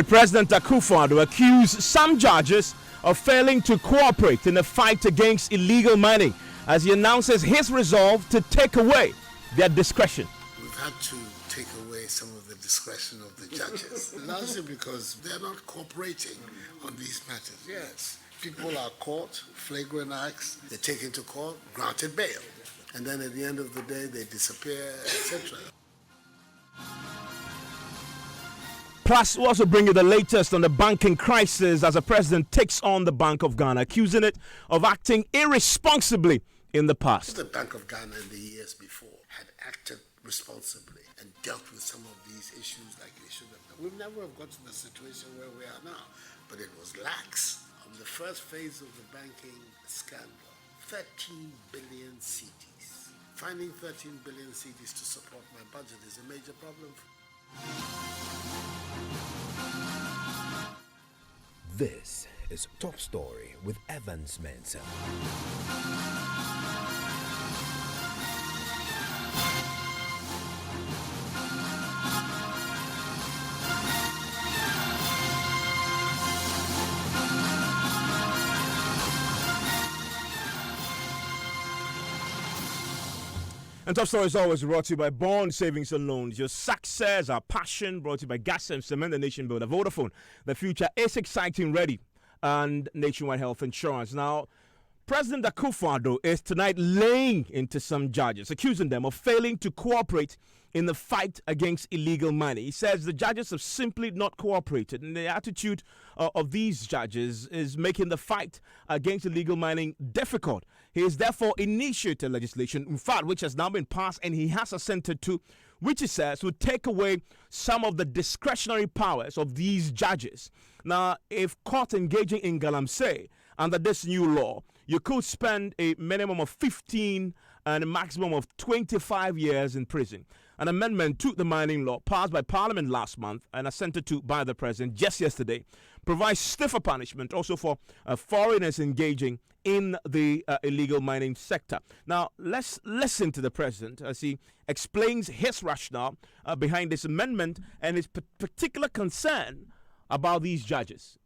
President Akufo-Addo accused some judges of failing to cooperate in the fight against illegal mining as he announces his resolve to take away their discretion. We've had to take away some of the discretion of the judges, largely because they're not cooperating on these matters. Yes, people are caught, flagrant acts, they're taken to court, granted bail, and then at the end of the day they disappear, etc. Plus, we'll also bring you the latest on the banking crisis as the president takes on the Bank of Ghana, accusing it of acting irresponsibly in the past. The Bank of Ghana in the years before had acted responsibly and dealt with some of these issues like they should have done. We've never have got to the situation where we are now, but it was lax. On the first phase of the banking scandal, 13 billion CDs. Finding 13 billion CDs to support my budget is a major problem. This is Topstory with Evans Mensah. And Top Story is always brought to you by Bond Savings and Loans. Your success, our passion, brought to you by Gas and Cement, the Nation Builder. Vodafone, the future is exciting, ready. And Nationwide Health Insurance. Now, President Akufo-Addo is tonight laying into some judges, accusing them of failing to cooperate in the fight against illegal mining. He says the judges have simply not cooperated, and the attitude of these judges is making the fight against illegal mining difficult. He has therefore initiated legislation, in fact, which has now been passed, and he has assented to, which he says would take away some of the discretionary powers of these judges. Now, if caught engaging in galamsey under this new law, you could spend a minimum of 15 and a maximum of 25 years in prison. An amendment to the mining law passed by Parliament last month and assented to by the President just yesterday provides stiffer punishment also for foreigners engaging in the illegal mining sector. Now, let's listen to the President as he explains his rationale behind this amendment and his particular concern about these judges.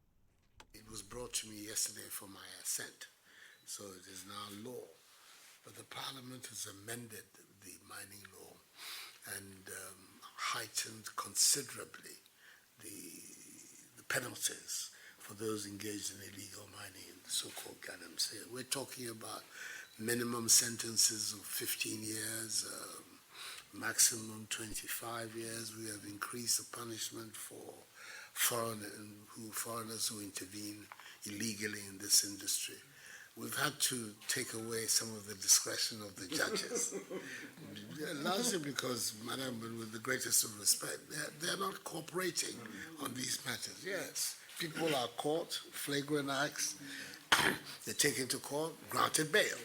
It was brought to me yesterday for my assent, so it is now law. But the Parliament has amended the mining law and heightened considerably the penalties for those engaged in illegal mining in the so-called galamsey. We're talking about minimum sentences of 15 years, maximum 25 years. We have increased the punishment for foreigners who intervene illegally in this industry. We've had to take away some of the discretion of the judges, largely because, Madam, with the greatest of respect, they're not cooperating on these matters. Yes, people are caught, flagrant acts, they're taken to court, granted bail,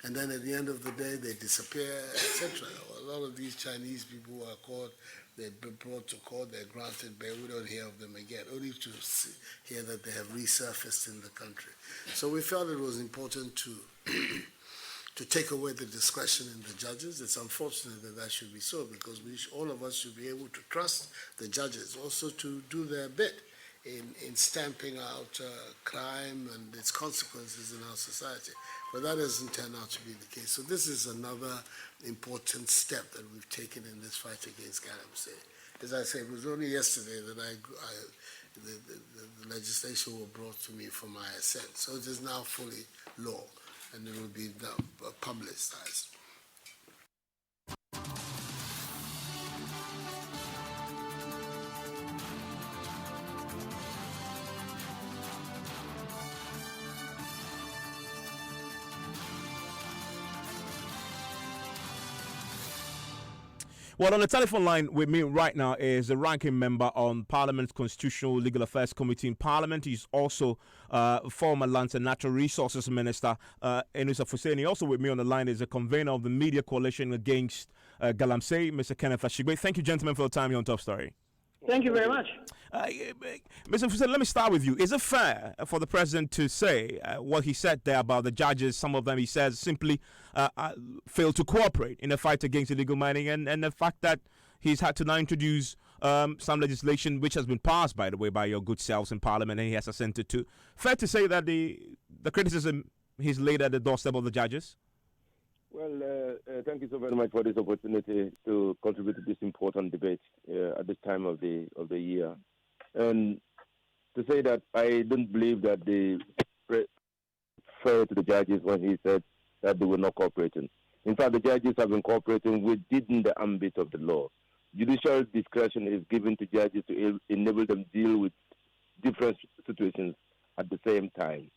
and then at the end of the day they disappear, etc. A lot of these Chinese people who are caught, they've been brought to court, they're granted bail, we don't hear of them again, only to hear that they have resurfaced in the country. So we felt it was important to take away the discretion in the judges. It's unfortunate that should be so, because all of us should be able to trust the judges also to do their bit in stamping out crime and its consequences in our society. But that doesn't turn out to be the case. So this is another important step that we've taken in this fight against galamsey. As I said, it was only yesterday that the legislation was brought to me for my assent. So it is now fully law, and it will be now publicized. Well, on the telephone line with me right now is the ranking member on Parliament's Constitutional Legal Affairs Committee in Parliament. He's also former Lands and Natural Resources Minister, Enusa Fuseni. Also with me on the line is the convener of the Media Coalition Against Galamsey, Mr. Kenneth Ashigwe. Thank you, gentlemen, for the time here on Top Story. Thank you very much. Mr. Fuseni, let me start with you. Is it fair for the president to say what he said there about the judges? Some of them, he says, simply failed to cooperate in the fight against illegal mining, and the fact that he's had to now introduce some legislation which has been passed, by the way, by your good selves in Parliament, and he has assented to. Fair to say that the criticism he's laid at the doorstep of the judges? Well, thank you so very much for this opportunity to contribute to this important debate at this time of the year. And to say that I don't believe that the fair to the judges when he said that they were not cooperating. In fact, the judges have been cooperating within the ambit of the law. Judicial discretion is given to judges to enable them deal with different situations at the same time.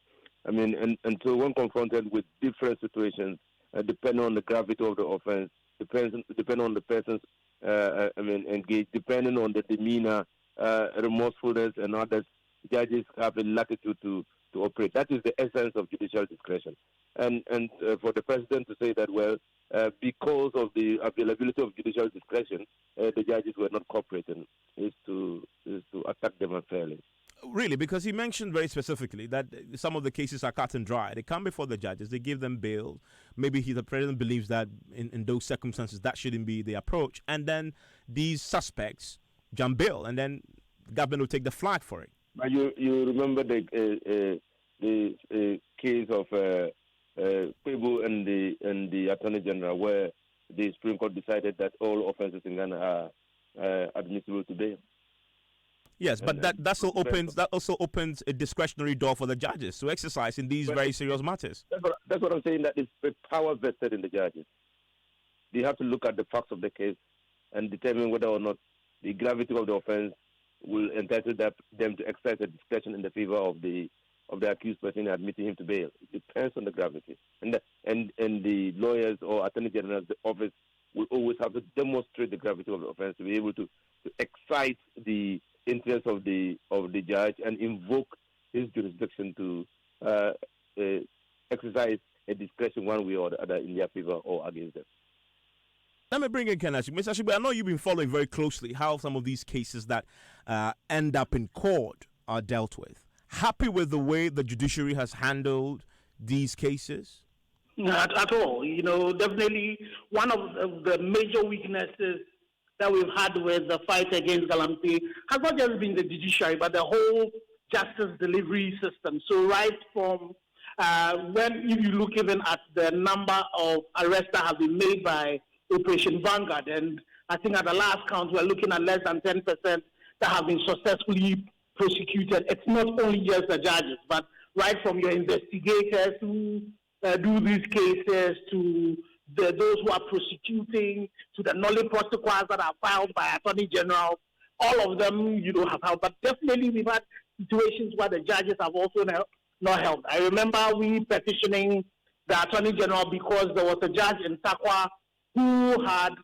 I mean, and so when confronted with different situations, depending on the gravity of the offense, depending on the person's, engaged, depending on the demeanor, remorsefulness, and others, judges have a latitude to operate. That is the essence of judicial discretion. And for the president to say that, well, because of the availability of judicial discretion, the judges were not cooperating, is to attack them unfairly. Really, because he mentioned very specifically that some of the cases are cut and dry. They come before the judges, they give them bail. Maybe the president believes that in those circumstances that shouldn't be the approach. And then these suspects jump bail, and then the government will take the flag for it. But you remember the case of Kwebu and the Attorney General, where the Supreme Court decided that all offences in Ghana are admissible to bail. Yes, but that also opens a discretionary door for the judges to exercise in these very serious matters. That's what I'm saying. That is the power vested in the judges. They have to look at the facts of the case and determine whether or not the gravity of the offence will entitle them to exercise a discretion in the favor of the accused person admitting him to bail. It depends on the gravity, and the lawyers or Attorney General's office will always have to demonstrate the gravity of the offence to be able to excite the interest of the judge and invoke his jurisdiction to exercise a discretion one way or the other in their favor or against them. Let me bring in Ken Ashigbe. Mr. Ashigbe, I know you've been following very closely how some of these cases that end up in court are dealt with. Happy with the way the judiciary has handled these cases? Not at all. Definitely one of the major weaknesses that we've had with the fight against Galamsey has not just been the judiciary, but the whole justice delivery system. So right from if you look even at the number of arrests that have been made by Operation Vanguard, and I think at the last count we're looking at less than 10% that have been successfully prosecuted. It's not only just the judges, but right from your investigators who do these cases to those who are prosecuting, to the nolle prosequas that are filed by Attorney General, all of them, have helped. But definitely we've had situations where the judges have also not helped. I remember we petitioning the Attorney General because there was a judge in Takwa who had,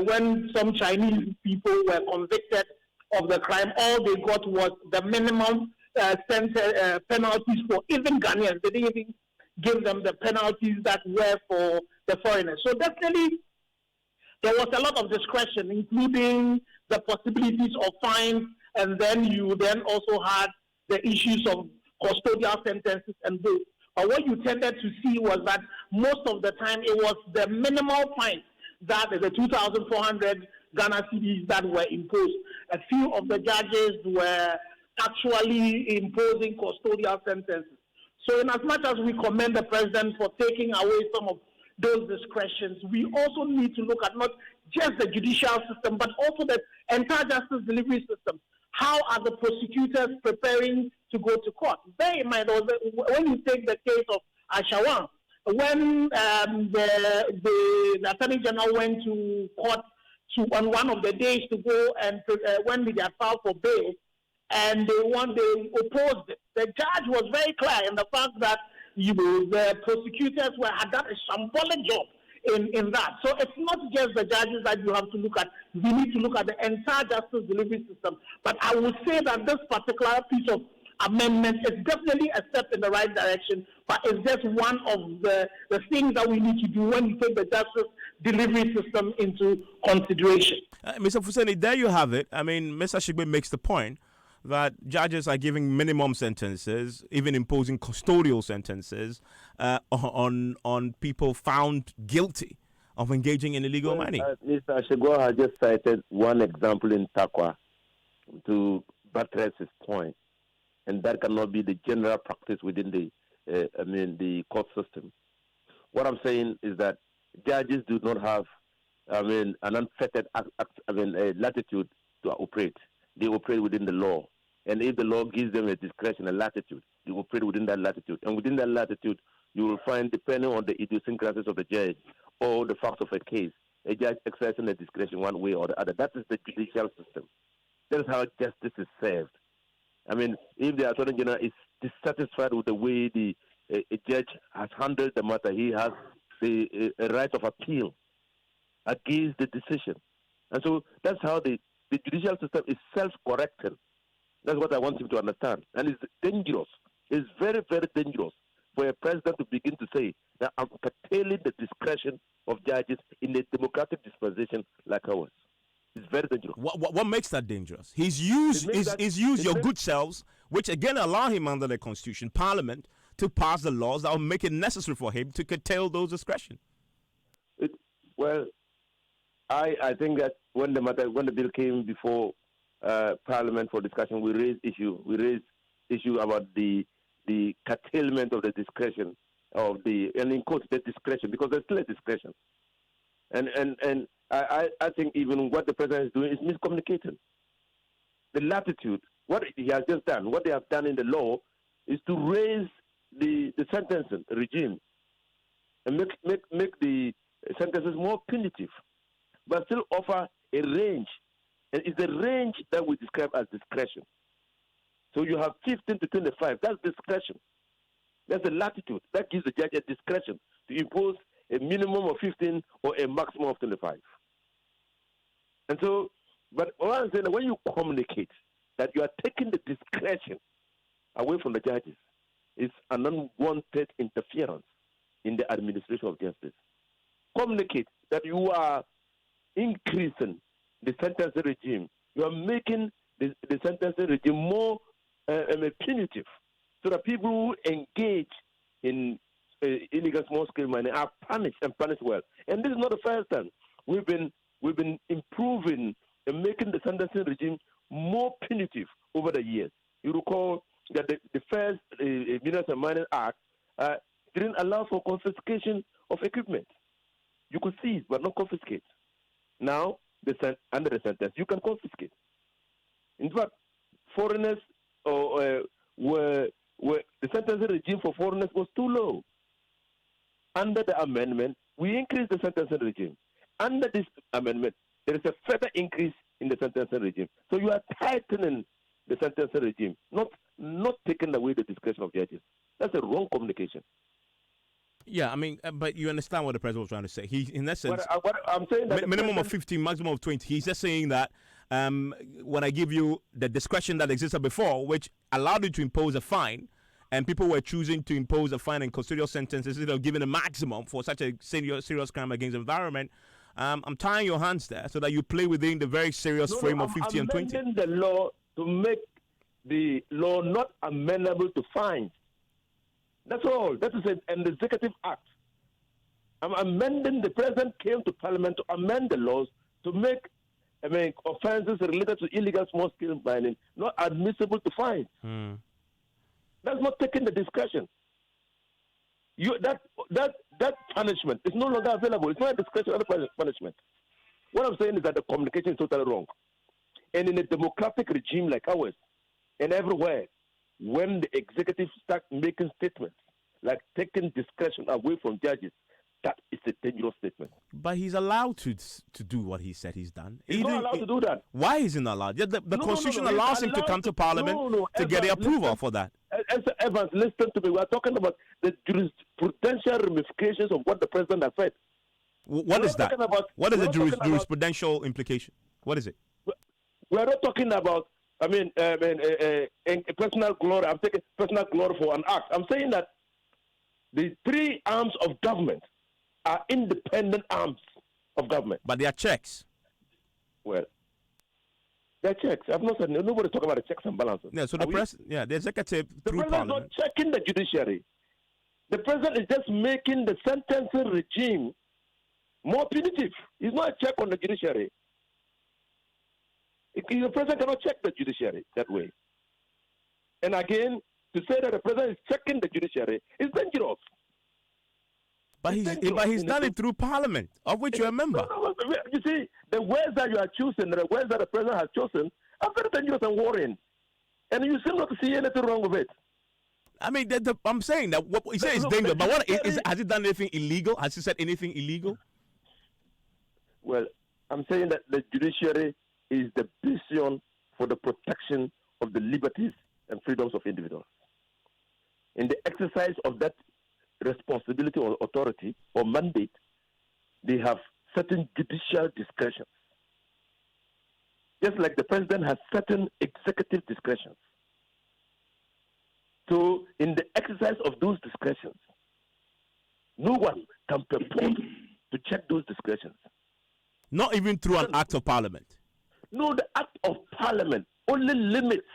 when some Chinese people were convicted of the crime, all they got was the minimum penalties for even Ghanaians. They didn't even give them the penalties that were for the foreigners. So definitely there was a lot of discretion, including the possibilities of fines, and then you then also had the issues of custodial sentences and both. But what you tended to see was that most of the time it was the minimal fines, that the 2,400 Ghana cedis that were imposed. A few of the judges were actually imposing custodial sentences. So in as much as we commend the president for taking away some of those discretions, we also need to look at not just the judicial system, but also the entire justice delivery system. How are the prosecutors preparing to go to court? Bear in mind, when you take the case of Ashawan, when the Attorney General went to court on one of the days to go and when they had filed for bail, and they opposed it. The judge was very clear in the fact that the prosecutors had done a shambolic job in that. So it's not just the judges that you have to look at. We need to look at the entire justice delivery system. But I would say that this particular piece of amendment is definitely a step in the right direction, but it's just one of the things that we need to do when we take the justice delivery system into consideration. Mr. Fuseni, there you have it. I mean, Mr. Ashigbe makes the point that judges are giving minimum sentences, even imposing custodial sentences on people found guilty of engaging in illegal mining. Mr. Shego has just cited one example in Takwa to buttress his point, and that cannot be the general practice within the court system. What I'm saying is that judges do not have, an unfettered latitude to operate. They operate within the law, and if the law gives them a discretion, a latitude, they operate within that latitude, and within that latitude, you will find, depending on the idiosyncrasies of the judge or the facts of a case, a judge exercising a discretion one way or the other. That is the judicial system. That is how justice is served. I mean, if the Attorney General is dissatisfied with the way a judge has handled the matter, he has the right of appeal against the decision. And so that's how the judicial system is self-correcting. That's what I want him to understand. And it's dangerous. It's very, very dangerous for a president to begin to say that I'm curtailing the discretion of judges in a democratic dispensation like ours. It's very dangerous. What makes that dangerous? He's used your good selves, which again allow him under the Constitution, Parliament, to pass the laws that will make it necessary for him to curtail those discretion. I think that when the bill came before Parliament for discussion, we raised issue about the curtailment of the discretion of and in quotes the discretion, because there's still a discretion. And I think even what the president is doing is miscommunicating. The latitude, what he has just done, what they have done in the law is to raise the sentencing regime and make the sentences more punitive, but still offer a range. And it's the range that we describe as discretion. So you have 15 to 25. That's discretion. That's the latitude. That gives the judge a discretion to impose a minimum of 15 or a maximum of 25. And so, but what I'm saying, when you communicate that you are taking the discretion away from the judges, it's an unwanted interference in the administration of justice. Communicate that you are increasing the sentencing regime. You are making the sentencing regime more punitive, so that people who engage in illegal small-scale mining are punished and punished well. And this is not the first time. We've been improving and making the sentencing regime more punitive over the years. You recall that the first Minerals and Mining Act didn't allow for confiscation of equipment. You could seize but not confiscate. Now, under the sentence, you can confiscate. In fact, foreigners were the sentencing regime for foreigners was too low. Under the amendment, we increased the sentencing regime. Under this amendment, there is a further increase in the sentencing regime. So you are tightening the sentencing regime, not taking away the discretion of judges. That's a wrong communication. Yeah, I mean, but you understand what the president was trying to say. He, in essence, what I'm saying that minimum of 15, maximum of 20. He's just saying that when I give you the discretion that existed before, which allowed you to impose a fine, and people were choosing to impose a fine and custodial sentences instead of giving a maximum for such a serious crime against the environment, I'm tying your hands there so that you play within the very serious frame of 50 and 20. I'm amending the law to make the law not amenable to fines. That's all. That is an executive act. I'm amending. The president came to Parliament to amend the laws to make offences related to illegal small-scale mining not admissible to fines. That's not taking the discretion. That punishment is no longer available. It's not a discretionary punishment. What I'm saying is that the communication is totally wrong. And in a democratic regime like ours, and everywhere, when the executive starts making statements like taking discretion away from judges, that is a dangerous statement. But he's allowed to do what he said he's done. He's not allowed to do that. Why is he not allowed? The Constitution allows him to come to Parliament to get the approval for that. Evans, listen to me. We are talking about the jurisprudential ramifications of what the president has said. What is that? What is the jurisprudential implication? What is it? We are not talking about, personal glory. I'm taking personal glory for an act. I'm saying that the three arms of government are independent arms of government. But they are checks. Well, they're checks. I've not said nobody talking about the checks and balances. Yeah, so the executive through Parliament. The president is not checking the judiciary. The president is just making the sentencing regime more punitive. It's not a check on the judiciary. The president cannot check the judiciary that way. And again, to say that the president is checking the judiciary is dangerous. But he's done it through Parliament, of which you're a member. You see, the words that you are choosing, the words that the president has chosen, are very dangerous and worrying. And you seem not to see anything wrong with it. I mean, I'm saying that what he says is dangerous, but has he done anything illegal? Has he said anything illegal? Well, I'm saying that the judiciary is the vision for the protection of the liberties and freedoms of individuals. In the exercise of that responsibility or authority or mandate, they have certain judicial discretions. Just like the president has certain executive discretions. So, in the exercise of those discretions, no one can purport to check those discretions. Not even through an act of Parliament. No, the act of Parliament only limits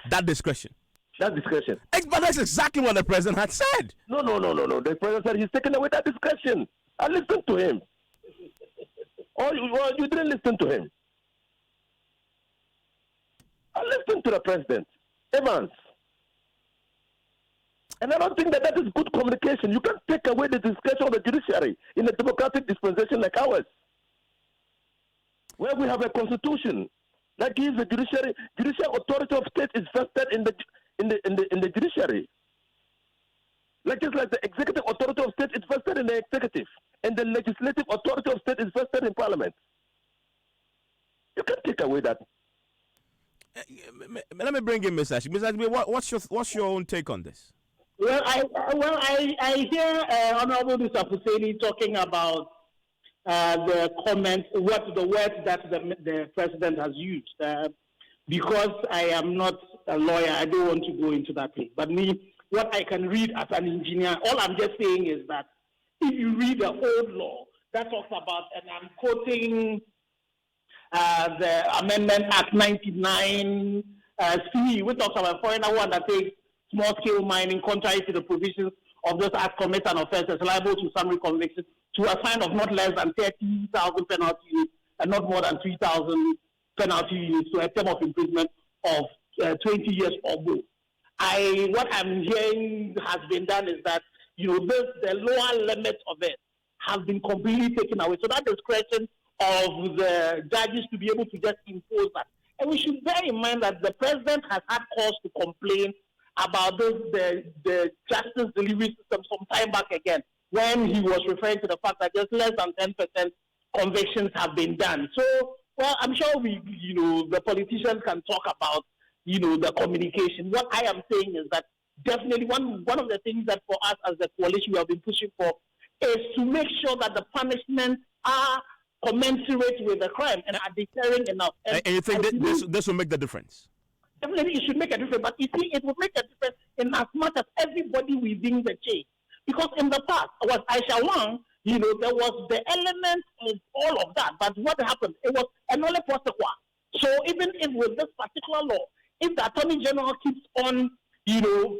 that discretion. That discretion. But that's exactly what the president had said. No. The president said he's taking away that discretion. I listened to him. Or you didn't listen to him. I listened to the president, Evans. And I don't think that is good communication. You can't take away the discretion of the judiciary in a democratic dispensation like ours, where we have a constitution that gives the judicial authority of state is vested in the judiciary. Just like the executive authority of state is vested in the executive, and the legislative authority of state is vested in Parliament. You can't take away that. Let me bring in Ms. Ashby. Ms. Ashby, what's your own take on this? Well, I hear Honorable Mr. Husseini talking about the comments, the words that the president has used. Because I am not a lawyer, I don't want to go into that thing. But what I can read as an engineer, all I'm just saying is that if you read the old law that talks about, and I'm quoting the Amendment Act 99 C, which talks about foreigner who undertakes small-scale mining contrary to the provisions of this act commits an offence is liable to summary conviction to a fine of not less than 30,000 penalty units and not more than 3,000 penalty units to a term of imprisonment of 20 years or more. What I'm hearing has been done is that the lower limit of it has been completely taken away. So that discretion of the judges to be able to just impose that. And we should bear in mind that the president has had cause to complain about the justice delivery system some time back again, when he was referring to the fact that just less than 10% convictions have been done. So, well, I'm sure the politicians can talk about, the communication. What I am saying is that definitely one of the things that for us as the coalition we have been pushing for is to make sure that the punishments are commensurate with the crime and are deterring enough. And you think this will make the difference? Definitely, it should make a difference. But you see, it will make a difference in as much as everybody within the chain. Because in the past, was Aisha Wang, there was the element of all of that. But what happened? It was a nolle prosequa. So even if with this particular law, if the Attorney General keeps on,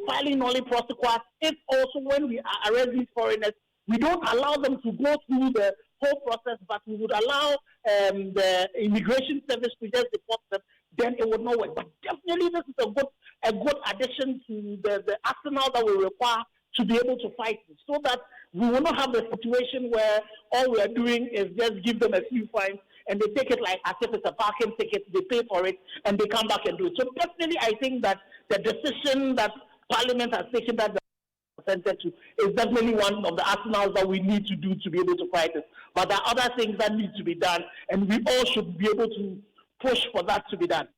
filing nolle prosequa, if also when we arrest these foreigners, we don't allow them to go through the whole process, but we would allow the immigration service to just deport them, then it would not work. But definitely this is a good addition to the arsenal that we require to be able to fight it, so that we will not have the situation where all we are doing is just give them a few fines and they take it like as if it's a parking ticket, they pay for it, and they come back and do it. So definitely I think that the decision that Parliament has taken that to is definitely one of the arsenals that we need to do to be able to fight it. But there are other things that need to be done, and we all should be able to push for that to be done.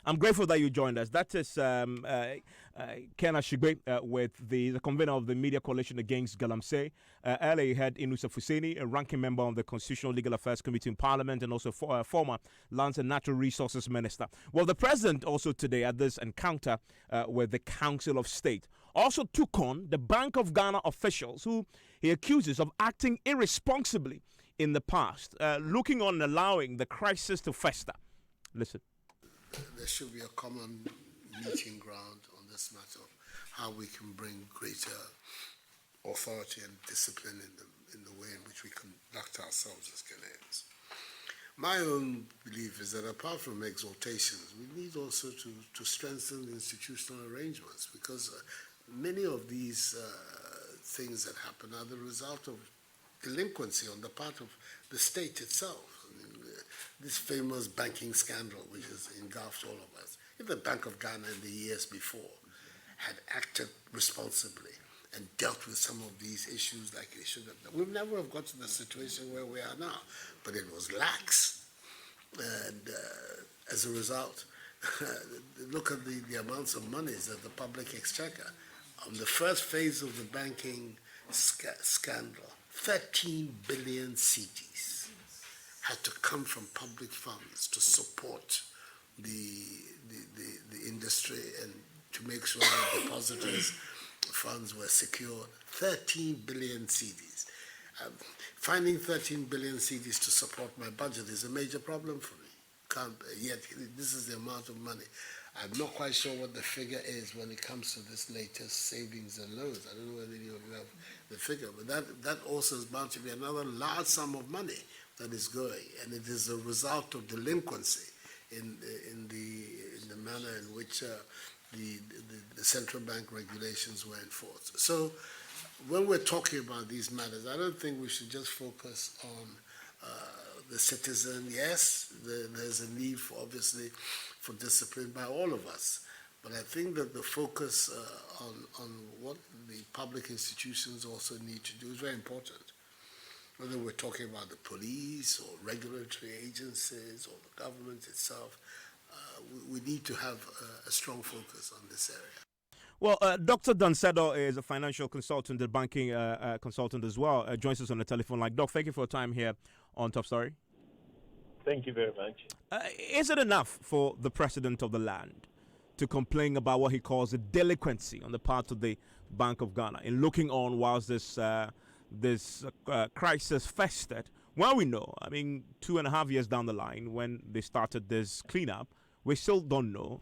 I'm grateful that you joined us. That is Ken Ashigbe with the convener of the Media Coalition Against Galamsey. Earlier you had Inusa Fuseni, a ranking member of the Constitutional Legal Affairs Committee in Parliament and also former Lands and Natural Resources Minister. Well, the President also today at this encounter with the Council of State also took on the Bank of Ghana officials who he accuses of acting irresponsibly in the past, looking on allowing the crisis to fester. Listen. There should be a common meeting ground on this matter of how we can bring greater authority and discipline in the way in which we conduct ourselves as Ghanaians. My own belief is that apart from exhortations, we need also to strengthen the institutional arrangements, because many of these things that happen are the result of delinquency on the part of the state itself. I mean, this famous banking scandal which has engulfed all of us. If the Bank of Ghana in the years before had acted responsibly and dealt with some of these issues like it should have done, we'd never have got to the situation where we are now. But it was lax. And as a result, look at the amounts of monies that the public exchequer, on the first phase of the banking scandal, 13 billion cedis had to come from public funds to support the industry and to make sure that depositors' funds were secured. 13 billion cedis. Finding 13 billion cedis to support my budget is a major problem for me. Yet this is the amount of money. I'm not quite sure what the figure is when it comes to this latest savings and loans. I don't know whether any of you have the figure, but that also is bound to be another large sum of money that is going, and it is a result of delinquency in the manner in which the central bank regulations were enforced. So when we're talking about these matters, I don't think we should just focus on the citizen. Yes, there's a need for, obviously, for discipline by all of us. But I think that the focus on what the public institutions also need to do is very important. Whether we're talking about the police or regulatory agencies or the government itself, we need to have a strong focus on this area. Well, Dr. Dansedo is a financial consultant, a banking consultant as well. Joins us on the telephone line. Doc, thank you for your time here on Top Story. Thank you very much. Is it enough for the president of the land to complain about what he calls a delinquency on the part of the Bank of Ghana in looking on whilst this crisis festered? Well, we know, 2.5 years down the line when they started this cleanup, we still don't know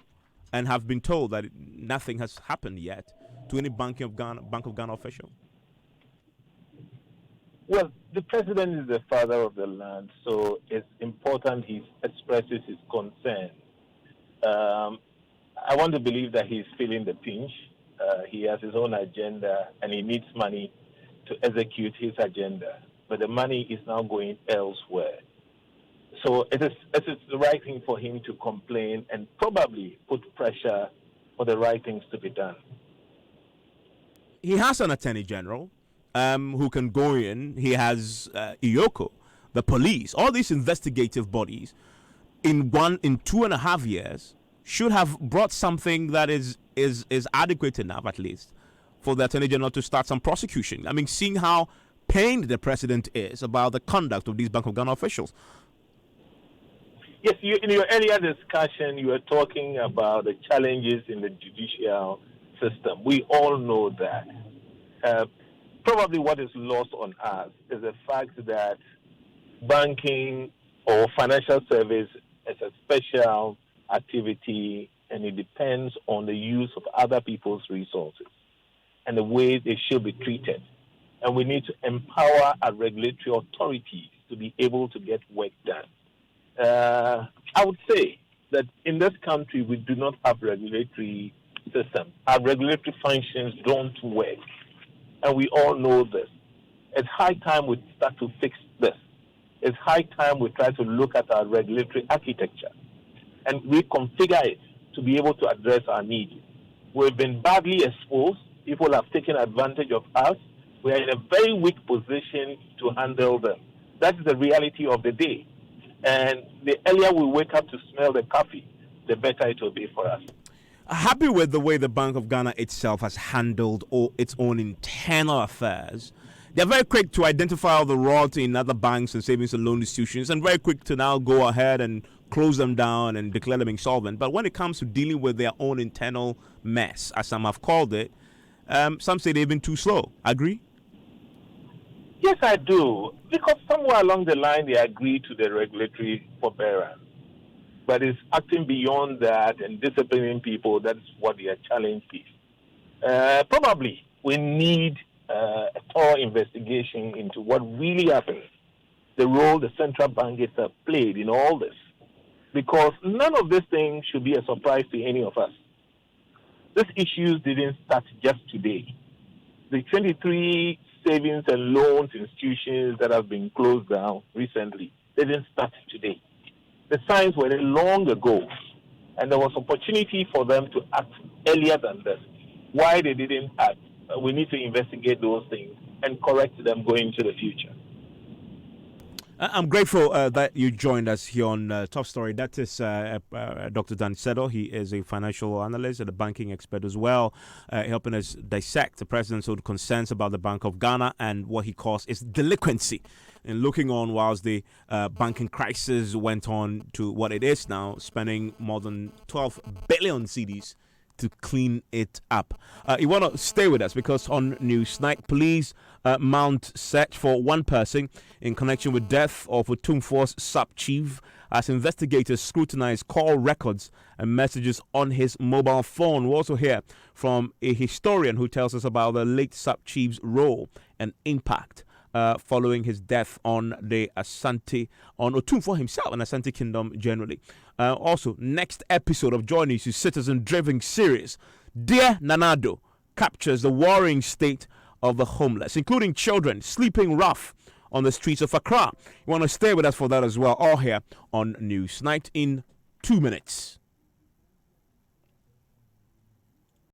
and have been told that nothing has happened yet to any Bank of Ghana official. Well, the president is the father of the land, so it's important he expresses his concern. I want to believe that he's feeling the pinch. He has his own agenda, and he needs money to execute his agenda. But the money is now going elsewhere. So it is the right thing for him to complain and probably put pressure for the right things to be done. He has an attorney general who can go in. He has IOCO, the police, all these investigative bodies in 2.5 years should have brought something that is adequate enough, at least, for the attorney general to start some prosecution. Seeing how pained the president is about the conduct of these Bank of Ghana officials. Yes, in your earlier discussion, you were talking about the challenges in the judicial system. We all know that. Probably what is lost on us is the fact that banking or financial service is a special activity, and it depends on the use of other people's resources and the way they should be treated. And we need to empower our regulatory authorities to be able to get work done. I would say that in this country, we do not have regulatory system. Our regulatory functions don't work, and we all know this. It's high time we start to fix this. It's high time we try to look at our regulatory architecture and reconfigure it to be able to address our needs. We've been badly exposed. People have taken advantage of us. We are in a very weak position to handle them. That's the reality of the day. And the earlier we wake up to smell the coffee, the better it will be for us. Happy with the way the Bank of Ghana itself has handled its own internal affairs. They're very quick to identify all the rot in other banks and savings and loan institutions, and very quick to now go ahead and close them down and declare them insolvent. But when it comes to dealing with their own internal mess, as some have called it, some say they've been too slow. Agree? Yes, I do. Because somewhere along the line, they agreed to the regulatory forbearance. But it's acting beyond that and disciplining people. That's what their challenge is. Probably we need a thorough investigation into what really happened, the role the central bankers have played in all this. Because none of these things should be a surprise to any of us. These issues didn't start just today. The 23 savings and loans institutions that have been closed down recently didn't start today. The signs were there long ago, and there was opportunity for them to act earlier than this. Why they didn't act, we need to investigate those things and correct them going into the future. I'm grateful that you joined us here on Top Story. That is Dr. Dan Sedo. He is a financial analyst and a banking expert as well, helping us dissect the president's own concerns about the Bank of Ghana and what he calls its delinquency. And looking on whilst the banking crisis went on to what it is now, spending more than 12 billion cedis to clean it up. You want to stay with us because on Newsnight, police mount search for one person in connection with death of Otumfuo's sub-chief as investigators scrutinize call records and messages on his mobile phone. We also hear from a historian who tells us about the late sub-chief's role and impact following his death on the Asante, on Otumfuo himself and Asante Kingdom generally. Also, next episode of Joy News' citizen-driven series, Dear Nanado, captures the worrying state of the homeless, including children sleeping rough on the streets of Accra. You want to stay with us for that as well, all here on Newsnight in 2 minutes.